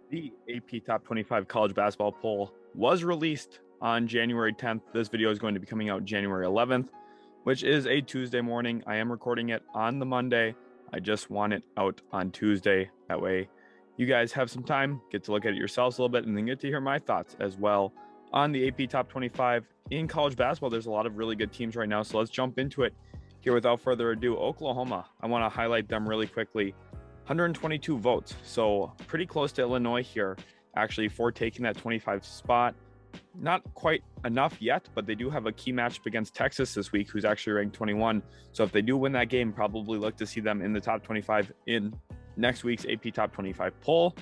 The AP Top 25 college basketball poll was released on January 10th. This video is going to be coming out January 11th, which is a Tuesday morning. I am recording it on the Monday. I just want it out on Tuesday. That way you guys have some time, get to look at it yourselves a little bit, and then get to hear my thoughts as well on the AP Top 25 in college basketball. There's a lot of really good teams right now, so let's jump into it here without further ado. Oklahoma, I want to highlight them really quickly. 122 votes, so pretty close to Illinois here, actually, for taking that 25 spot. Not quite enough yet, but they do have a key matchup against Texas this week, who's actually ranked 21. So if they do win that game, probably look to see them in the top 25 in next week's AP Top 25 poll.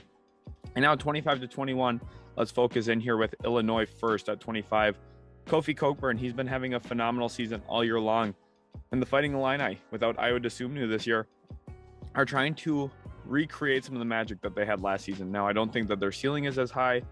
And now 25 to 21, let's focus in here with Illinois first at 25. Kofi Cockburn, he's been having a phenomenal season all year long. And the Fighting Illini, without Io DeSumnu this year, are trying to recreate some of the magic that they had last season. Now, I don't think that their ceiling is as high.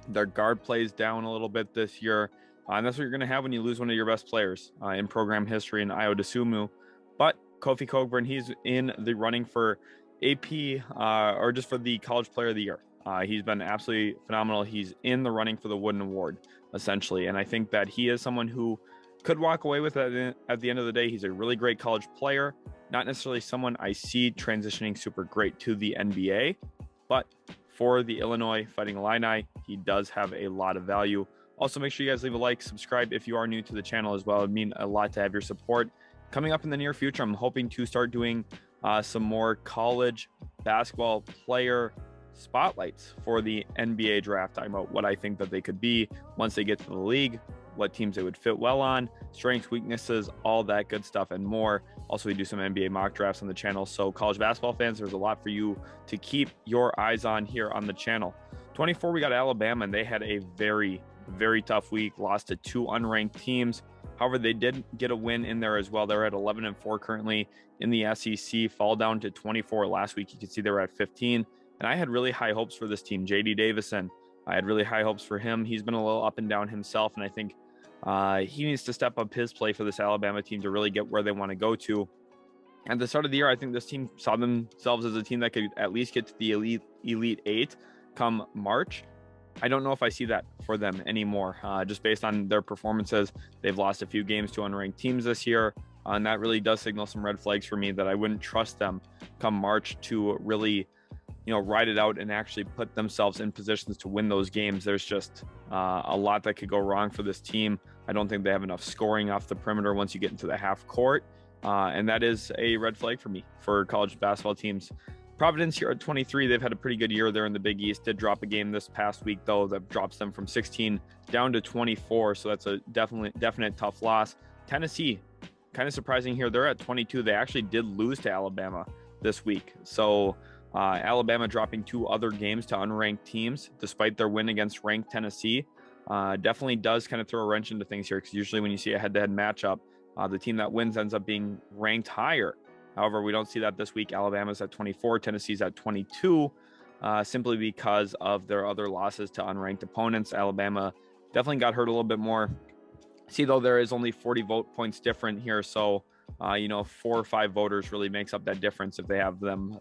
Their guard plays down a little bit this year. And that's what you're going to have when you lose one of your best players in program history in Io DeSumnu. But Kofi Cockburn, he's in the running for AP or just for the College Player of the Year. He's been absolutely phenomenal. He's in the running for the Wooden Award, essentially. And I think that he is someone who could walk away with it at the end of the day. He's a really great college player. Not necessarily someone I see transitioning super great to the NBA, but for the Illinois Fighting Illini, he does have a lot of value. Also, make sure you guys leave a like, subscribe if you are new to the channel as well. It would mean a lot to have your support. Coming up in the near future, I'm hoping to start doing some more college basketball player spotlights for the NBA draft. Talking about what I think that they could be once they get to the league, what teams they would fit well on, strengths, weaknesses, all that good stuff and more. Also, we do some NBA mock drafts on the channel. So college basketball fans, there's a lot for you to keep your eyes on here on the channel. 24, we got Alabama, and they had a very, very tough week, lost to two unranked teams. However, they did get a win in there as well. They're at 11-4 currently in the SEC, fall down to 24 last week. You can see they were at 15. And I had really high hopes for this team. J.D. Davison, I had really high hopes for him. He's been a little up and down himself, and I think he needs to step up his play for this Alabama team to really get where they want to go to. At the start of the year, I think this team saw themselves as a team that could at least get to the Elite Eight come March. I don't know if I see that for them anymore, just based on their performances. They've lost a few games to unranked teams this year, and that really does signal some red flags for me that I wouldn't trust them come March to really, ride it out and actually put themselves in positions to win those games. There's just a lot that could go wrong for this team. I don't think they have enough scoring off the perimeter once you get into the half court. And that is a red flag for me for college basketball teams. Providence here at 23, they've had a pretty good year there in the Big East. Did drop a game this past week, though, that drops them from 16 down to 24. So that's a definite tough loss. Tennessee, kind of surprising here. They're at 22. They actually did lose to Alabama this week. So Alabama dropping two other games to unranked teams, despite their win against ranked Tennessee, definitely does kind of throw a wrench into things here, because usually when you see a head-to-head matchup, the team that wins ends up being ranked higher. However, we don't see that this week. Alabama's at 24, Tennessee's at 22, simply because of their other losses to unranked opponents. Alabama definitely got hurt a little bit more. See, though, there is only 40 vote points different here, so 4 or 5 voters really makes up that difference if they have them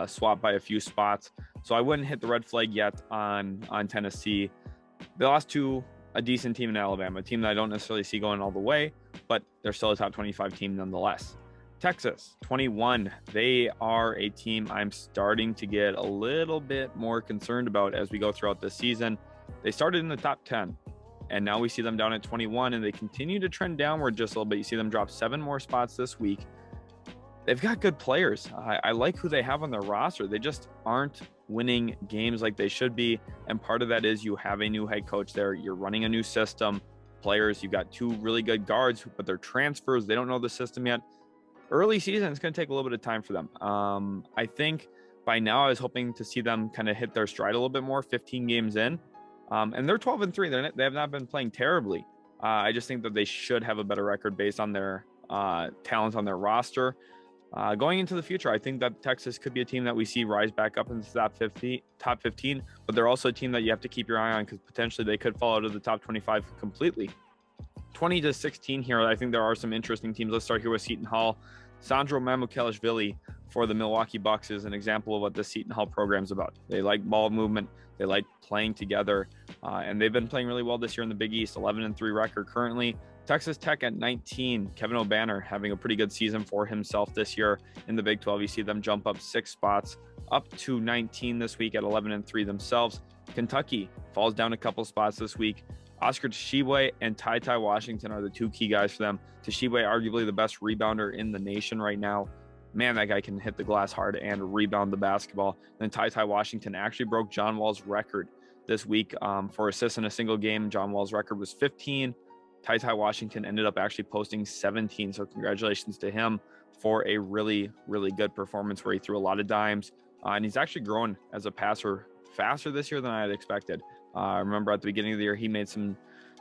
swapped by a few spots. So I wouldn't hit the red flag yet on Tennessee. They lost to a decent team in Alabama, a team that I don't necessarily see going all the way, but they're still a top 25 team nonetheless. Texas, 21. They are a team I'm starting to get a little bit more concerned about as we go throughout this season. They started in the top 10, and now we see them down at 21, and they continue to trend downward just a little bit. You see them drop 7 more spots this week. They've got good players. I like who they have on their roster. They just aren't winning games like they should be, and part of that is you have a new head coach there. You're running a new system. Players, you've got 2 really good guards, but they're transfers. They don't know the system yet. Early season, it's going to take a little bit of time for them. I think by now I was hoping to see them kind of hit their stride a little bit more, 15 games in. And they're 12-3. They have not been playing terribly. I just think that they should have a better record based on their talent on their roster. Going into the future, I think that Texas could be a team that we see rise back up into the top 15, but they're also a team that you have to keep your eye on, because potentially they could fall out of the top 25 completely. 20 to 16 here, I think there are some interesting teams. Let's start here with Seton Hall. Sandro Mamukelashvili for the Milwaukee Bucks is an example of what the Seton Hall program is about. They like ball movement. They like playing together. And they've been playing really well this year in the Big East, 11-3 record currently. Texas Tech at 19, Kevin O'Banner having a pretty good season for himself this year in the Big 12. You see them jump up 6 spots up to 19 this week at 11-3 themselves. Kentucky falls down a couple spots this week. Oscar Tshiebwe and Ty Washington are the 2 key guys for them. Tshiebwe, arguably the best rebounder in the nation right now. Man, that guy can hit the glass hard and rebound the basketball. And Ty Washington actually broke John Wall's record this week for assists in a single game. John Wall's record was 15. Ty Washington ended up actually posting 17. So congratulations to him for a really, really good performance where he threw a lot of dimes. And he's actually grown as a passer faster this year than I had expected. I remember at the beginning of the year, he made some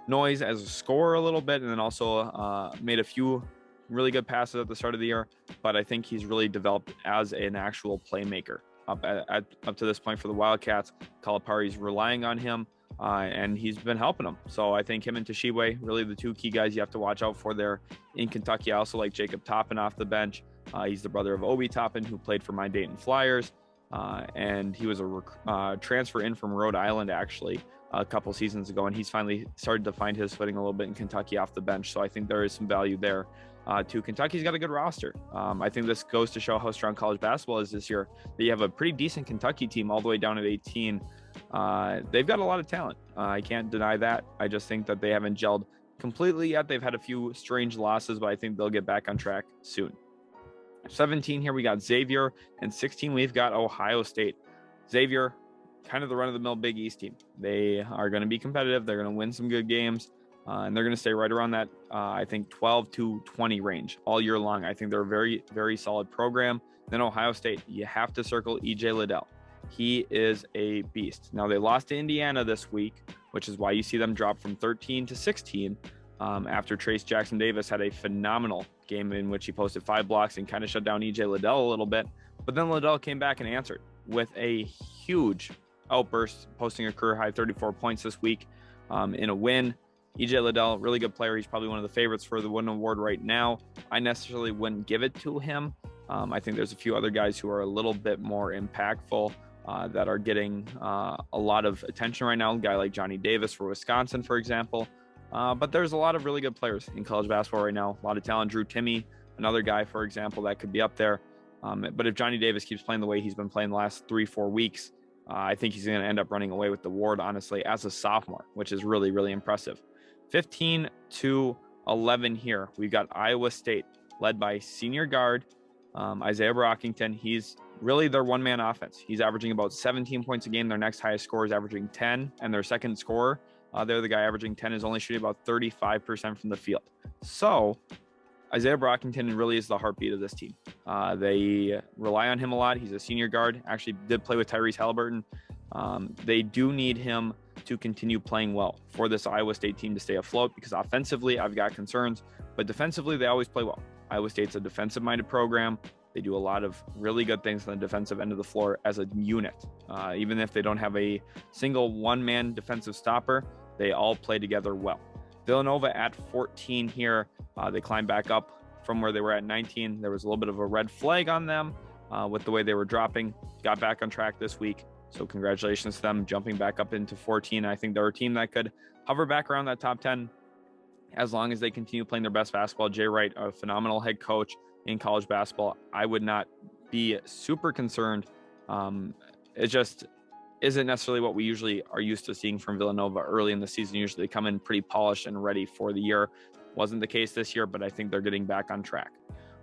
noise as a scorer a little bit, and then also made a few really good passes at the start of the year. But I think he's really developed as an actual playmaker up to this point for the Wildcats. Calipari's relying on him, and he's been helping them. So I think him and Tshiebwe, really the 2 key guys you have to watch out for there in Kentucky. I also like Jacob Toppin off the bench. He's the brother of Obi Toppin, who played for my Dayton Flyers. And he was a transfer in from Rhode Island, actually, a couple seasons ago. And he's finally started to find his footing a little bit in Kentucky off the bench. So I think there is some value there. Too. Kentucky's got a good roster. I think this goes to show how strong college basketball is this year. That you have a pretty decent Kentucky team all the way down at 18. They've got a lot of talent. I can't deny that. I just think that they haven't gelled completely yet. They've had a few strange losses, but I think they'll get back on track soon. 17 here, we got Xavier, and 16, we've got Ohio State. Xavier, kind of the run-of-the-mill Big East team. They are going to be competitive. They're going to win some good games, and they're going to stay right around that, I think, 12 to 20 range all year long. I think they're a very, very solid program. Then Ohio State, you have to circle E.J. Liddell. He is a beast. Now, they lost to Indiana this week, which is why you see them drop from 13 to 16 after Trace Jackson Davis had a phenomenal game in which he posted 5 blocks and kind of shut down E.J. Liddell a little bit. But then Liddell came back and answered with a huge outburst, posting a career high 34 points this week in a win. E.J. Liddell, really good player. He's probably one of the favorites for the Wooden Award right now. I necessarily wouldn't give it to him. I think there's a few other guys who are a little bit more impactful that are getting a lot of attention right now. A guy like Johnny Davis for Wisconsin, for example. But there's a lot of really good players in college basketball right now. A lot of talent. Drew Timme, another guy, for example, that could be up there. But if Johnny Davis keeps playing the way he's been playing the last 3-4 weeks, I think he's going to end up running away with the award, honestly, as a sophomore, which is really, really impressive. 15 to 11 here. We've got Iowa State led by senior guard Isaiah Brockington. He's really their one-man offense. He's averaging about 17 points a game. Their next highest scorer is averaging 10, and their second scorer, they're the guy averaging 10, is only shooting about 35% from the field. So Isaiah Brockington really is the heartbeat of this team. They rely on him a lot. He's a senior guard. Actually did play with Tyrese Halliburton. They do need him to continue playing well for this Iowa State team to stay afloat, because offensively, I've got concerns, but defensively, they always play well. Iowa State's a defensive-minded program. They do a lot of really good things on the defensive end of the floor as a unit. Even if they don't have a single one-man defensive stopper, they all play together well. Villanova at 14 here. They climbed back up from where they were at 19. There was a little bit of a red flag on them with the way they were dropping. Got back on track this week. So congratulations to them jumping back up into 14. I think they're a team that could hover back around that top 10 as long as they continue playing their best basketball. Jay Wright, a phenomenal head coach in college basketball. I would not be super concerned. It just isn't necessarily what we usually are used to seeing from Villanova early in the season. Usually they come in pretty polished and ready for the year. Wasn't the case this year, but I think they're getting back on track.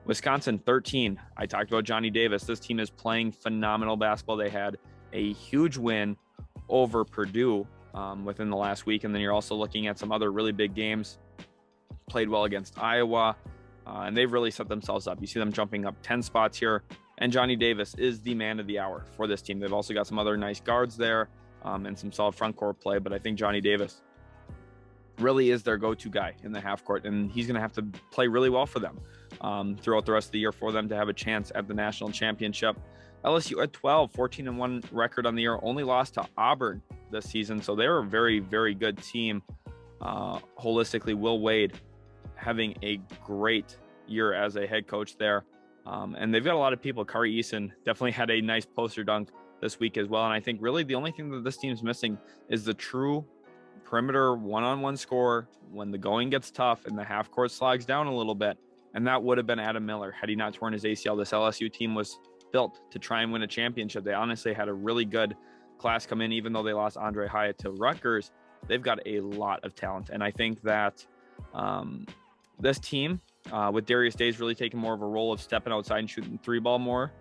Wisconsin 13. I talked about Johnny Davis. This team is playing phenomenal basketball. They had a huge win over Purdue within the last week. And then you're also looking at some other really big games. Played well against Iowa. And they've really set themselves up. You see them jumping up 10 spots here. And Johnny Davis is the man of the hour for this team. They've also got some other nice guards there and some solid front court play. But I think Johnny Davis really is their go-to guy in the half court. And he's going to have to play really well for them throughout the rest of the year for them to have a chance at the national championship. LSU at 12, 14-1 record on the year, only lost to Auburn this season. So they're a very, very good team. Holistically, Will Wade having a great year as a head coach there. And they've got a lot of people. Kari Eason definitely had a nice poster dunk this week as well. And I think really the only thing that this team's missing is the true perimeter one-on-one scorer when the going gets tough and the half court slogs down a little bit. And that would have been Adam Miller had he not torn his ACL. This LSU team was built to try and win a championship. They honestly had a really good class come in, even though they lost Andre Hyatt to Rutgers. They've got a lot of talent. And I think that this team, with Darius Days really taking more of a role of stepping outside and shooting three ball more,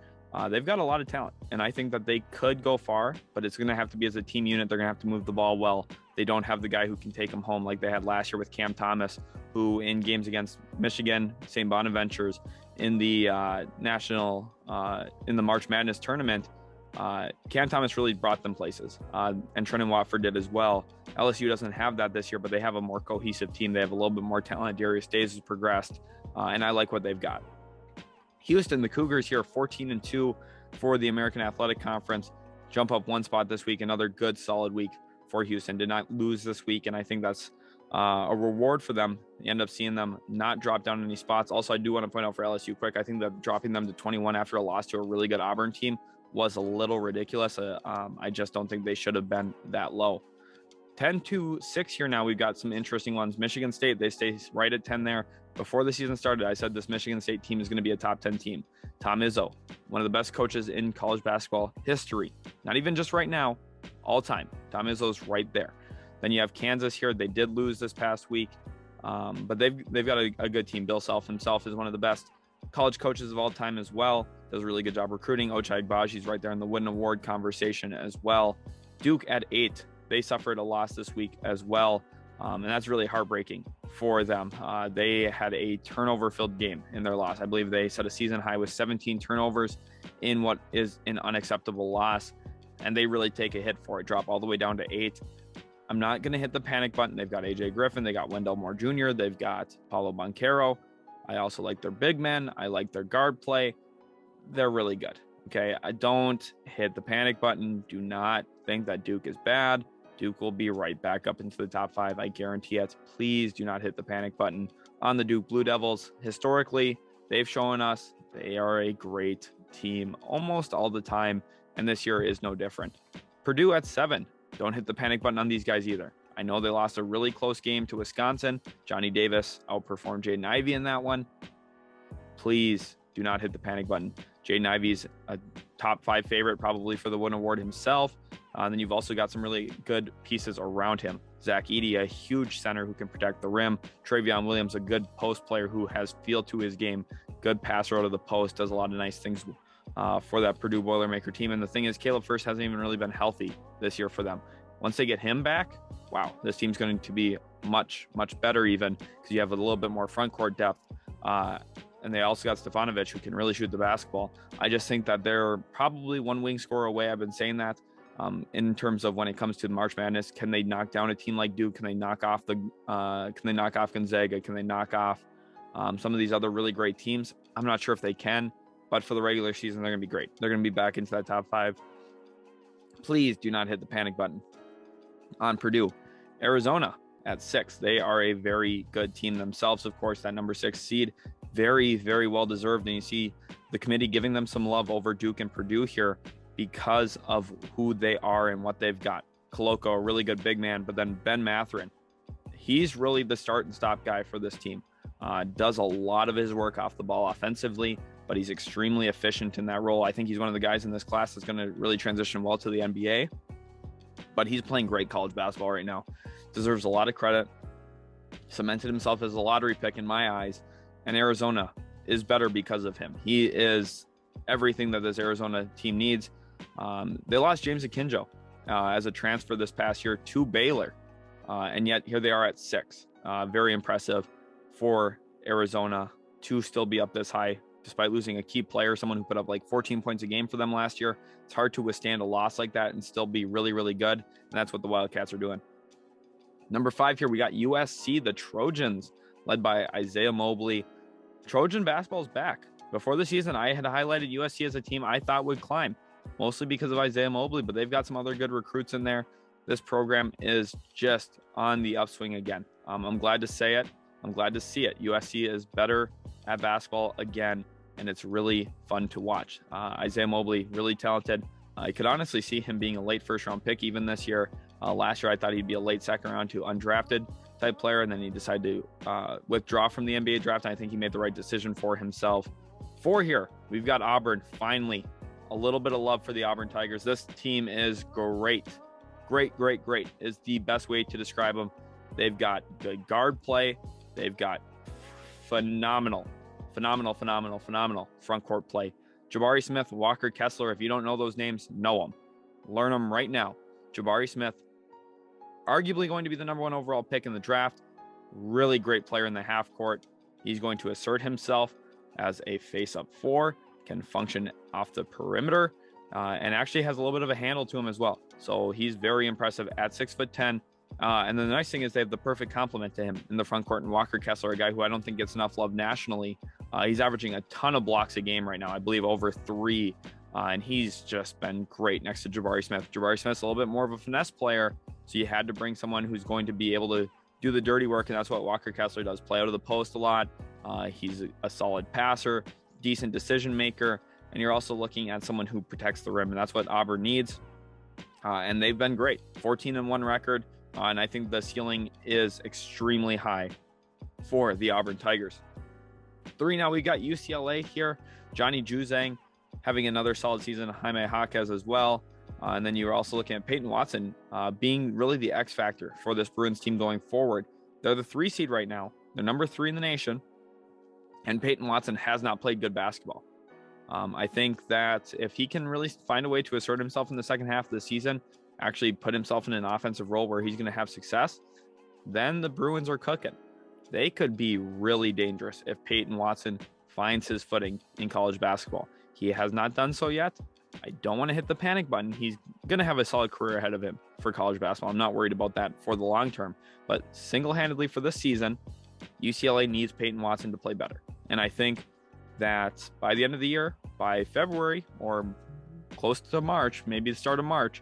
they've got a lot of talent. And I think that they could go far, but it's going to have to be as a team unit. They're going to have to move the ball well. They don't have the guy who can take them home like they had last year with Cam Thomas, who in games against Michigan, St. Bonaventures, in the in the March Madness tournament, Cam Thomas really brought them places, and Trenton Watford did as well. LSU doesn't have that this year, but they have a more cohesive team. They have a little bit more talent. Darius Days has progressed, and I like what they've got. Houston, the Cougars here, 14-2 for the American Athletic Conference. Jump up one spot this week. Another good, solid week for Houston. Did not lose this week, and I think that's a reward for them. You end up seeing them not drop down any spots. Also, I do want to point out for LSU quick, I think that dropping them to 21 after a loss to a really good Auburn team was a little ridiculous. I just don't think they should have been that low. 10-6 here now. We've got some interesting ones. Michigan State, they stay right at 10 there. Before the season started, I said this Michigan State team is going to be a top 10 team. Tom Izzo, one of the best coaches in college basketball history. Not even just right now, all time. Tom Izzo's right there. Then you have Kansas here. They did lose this past week, but they've got a good team. Bill Self himself is one of the best college coaches of all time as well. Does a really good job recruiting. Ochai Agbaji's right there in the Wooden Award conversation as well. Duke at 8. They suffered a loss this week as well, and that's really heartbreaking for them. They had a turnover-filled game in their loss. I believe they set a season high with 17 turnovers in what is an unacceptable loss, and they really take a hit for it, drop all the way down to 8. I'm not going to hit the panic button. They've got AJ Griffin. They got Wendell Moore Jr. They've got Paulo Banchero. I also like their big men. I like their guard play. They're really good. Okay. I don't hit the panic button. Do not think that Duke is bad. Duke will be right back up into the top 5. I guarantee it. Please do not hit the panic button on the Duke Blue Devils. Historically, they've shown us they are a great team almost all the time. And this year is no different. Purdue at 7. Don't hit the panic button on these guys either. I know they lost a really close game to Wisconsin. Johnny Davis outperformed Jaden Ivey in that one. Please do not hit the panic button. Jaden Ivey's a top 5 favorite probably for the Wooden Award himself. And then you've also got some really good pieces around him. Zach Edey, a huge center who can protect the rim. Travion Williams, a good post player who has feel to his game. Good passer out of the post, does a lot of nice things for that Purdue Boilermaker team. And the thing is, Caleb Furst hasn't even really been healthy this year for them. Once they get him back, wow, this team's going to be much, much better even because you have a little bit more front court depth. And they also got Stefanovic, who can really shoot the basketball. I just think that they're probably one wing score away. I've been saying that in terms of when it comes to the March Madness. Can they knock down a team like Duke? Can they knock off Gonzaga? Can they knock off some of these other really great teams? I'm not sure if they can, but for the regular season, they're going to be great. They're going to be back into that top 5. Please do not hit the panic button on Purdue. Arizona at 6. They are a very good team themselves. Of course, that number 6 seed, very, very well deserved. And you see the committee giving them some love over Duke and Purdue here because of who they are and what they've got. Koloko, a really good big man, but then Ben Mathurin, he's really the start and stop guy for this team. Does a lot of his work off the ball offensively, but he's extremely efficient in that role. I think he's one of the guys in this class that's going to really transition well to the NBA, but he's playing great college basketball right now. Deserves a lot of credit. Cemented himself as a lottery pick in my eyes, and Arizona is better because of him. He is everything that this Arizona team needs. They lost James Akinjo as a transfer this past year to Baylor, and yet here they are at 6. Very impressive for Arizona to still be up this high despite losing a key player, someone who put up like 14 points a game for them last year. It's hard to withstand a loss like that and still be really, really good, and that's what the Wildcats are doing. Number 5 here, we got USC, the Trojans, led by Isaiah Mobley. Trojan basketball is back. Before the season, I had highlighted USC as a team I thought would climb, mostly because of Isaiah Mobley, but they've got some other good recruits in there. This program is just on the upswing again. I'm glad to say it. I'm glad to see it. USC is better at basketball again. and it's really fun to watch. Isaiah Mobley, really talented. I could honestly see him being a late first-round pick even this year. Last year, I thought he'd be a late second-round to undrafted type player, and then he decided to withdraw from the NBA draft. And I think he made the right decision for himself. Here, we've got Auburn. Finally, a little bit of love for the Auburn Tigers. This team is great. Great is the best way to describe them. They've got good guard play. They've got phenomenal front court play. Jabari Smith, Walker Kessler, if you don't know those names, know them. Learn them right now. Jabari Smith, arguably going to be the number 1 overall pick in the draft. Really great player in the half court. He's going to assert himself as a face-up 4, can function off the perimeter, and actually has a little bit of a handle to him as well. So he's very impressive at 6'10". And then the nice thing is they have the perfect complement to him in the front court. And Walker Kessler, a guy who I don't think gets enough love nationally. He's averaging a ton of blocks a game right now. I believe over 3. And he's just been great next to Jabari Smith. Jabari Smith's a little bit more of a finesse player. So you had to bring someone who's going to be able to do the dirty work. And that's what Walker Kessler does. Play out of the post a lot. He's a solid passer, decent decision maker. And you're also looking at someone who protects the rim. And that's what Auburn needs. And they've been great. 14-1 record. And I think the ceiling is extremely high for the Auburn Tigers. 3 now, we got UCLA here. Johnny Juzang having another solid season. Jaime Jaquez as well. And then you're also looking at Peyton Watson being really the X factor for this Bruins team going forward. They're the 3 seed right now. They're number 3 in the nation. And Peyton Watson has not played good basketball. I think that if he can really find a way to assert himself in the second half of the season, actually put himself in an offensive role where he's going to have success, then the Bruins are cooking. They could be really dangerous if Peyton Watson finds his footing in college basketball. He has not done so yet. I don't want to hit the panic button. He's going to have a solid career ahead of him for college basketball. I'm not worried about that for the long term. But single-handedly for this season, UCLA needs Peyton Watson to play better. And I think that by the end of the year, by February or close to March, maybe the start of March,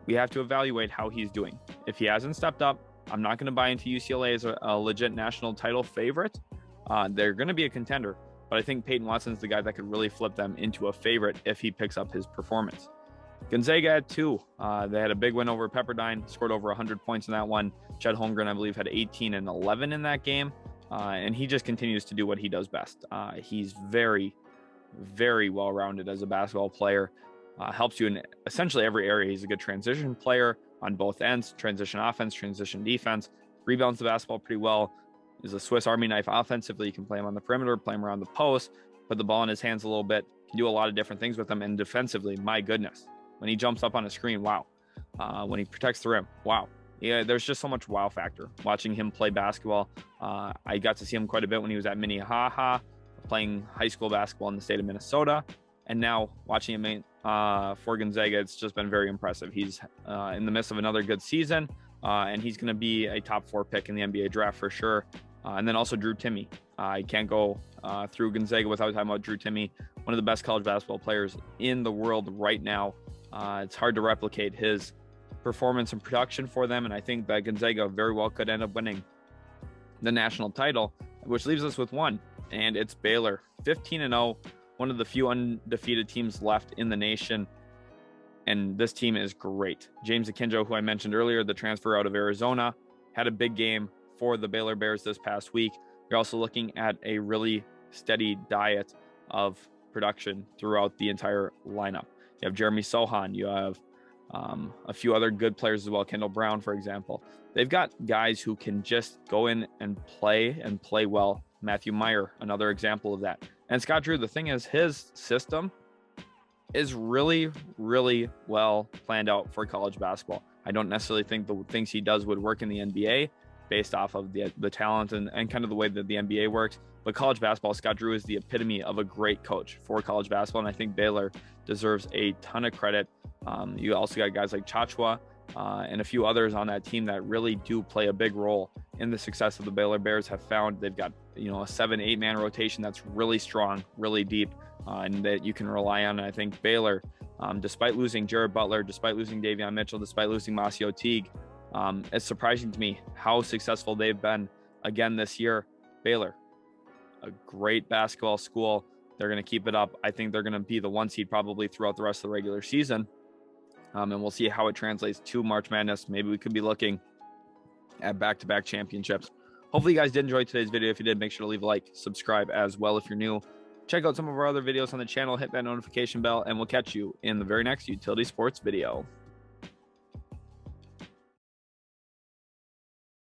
we have to evaluate how he's doing. If he hasn't stepped up, I'm not going to buy into UCLA as a legit national title favorite. They're going to be a contender, but I think Peyton Watson's the guy that could really flip them into a favorite if he picks up his performance. Gonzaga at 2. They had a big win over Pepperdine, scored over 100 points in that one. Chet Holmgren, I believe, had 18 and 11 in that game, and he just continues to do what he does best. He's very well-rounded as a basketball player. Helps you in essentially every area. He's a good transition player on both ends, transition offense, transition defense, rebounds the basketball pretty well, is a Swiss Army knife offensively. You can play him on the perimeter, play him around the post, put the ball in his hands a little bit, can do a lot of different things with him. And defensively, my goodness, when he jumps up on a screen, wow. When he protects the rim, wow. Yeah, there's just so much wow factor watching him play basketball. I got to see him quite a bit when he was at Minnehaha, playing high school basketball in the state of Minnesota. And now watching him for Gonzaga, it's just been very impressive. He's in the midst of another good season, and he's going to be a top 4 pick in the NBA draft for sure. And then also Drew Timme. I can't go through Gonzaga without talking about Drew Timme, one of the best college basketball players in the world right now. It's hard to replicate his performance and production for them, and I think that Gonzaga very well could end up winning the national title, which leaves us with one, and it's Baylor. 15-0. One of the few undefeated teams left in the nation, and this team is great. James Akinjo, who I mentioned earlier, the transfer out of Arizona, had a big game for the Baylor Bears this past week. You're also looking at a really steady diet of production throughout the entire lineup. You have Jeremy Sohan. You have a few other good players as well. Kendall Brown, for example. They've got guys who can just go in and play well. Matthew Meyer, another example of that. And Scott Drew, the thing is, his system is really well planned out for college basketball. I don't necessarily think the things he does would work in the NBA based off of the talent and kind of the way that the NBA works. But college basketball, Scott Drew is the epitome of a great coach for college basketball. And I think Baylor deserves a ton of credit. You also got guys like Chachua and a few others on that team that really do play a big role in the success of the Baylor Bears. Have found they've got, a 7-8 man rotation that's really strong, really deep, and that you can rely on. And I think Baylor, despite losing Jared Butler, despite losing Davion Mitchell, despite losing Masio Teague, it's surprising to me how successful they've been again this year. Baylor, a great basketball school, they're going to keep it up. I think they're going to be the 1 seed probably throughout the rest of the regular season. And we'll see how it translates to March Madness. Maybe we could be looking at back-to-back championships. Hopefully you guys did enjoy today's video. If you did, make sure to leave a like, subscribe as well if you're new. Check out some of our other videos on the channel, hit that notification bell, and we'll catch you in the very next Utility Sports video.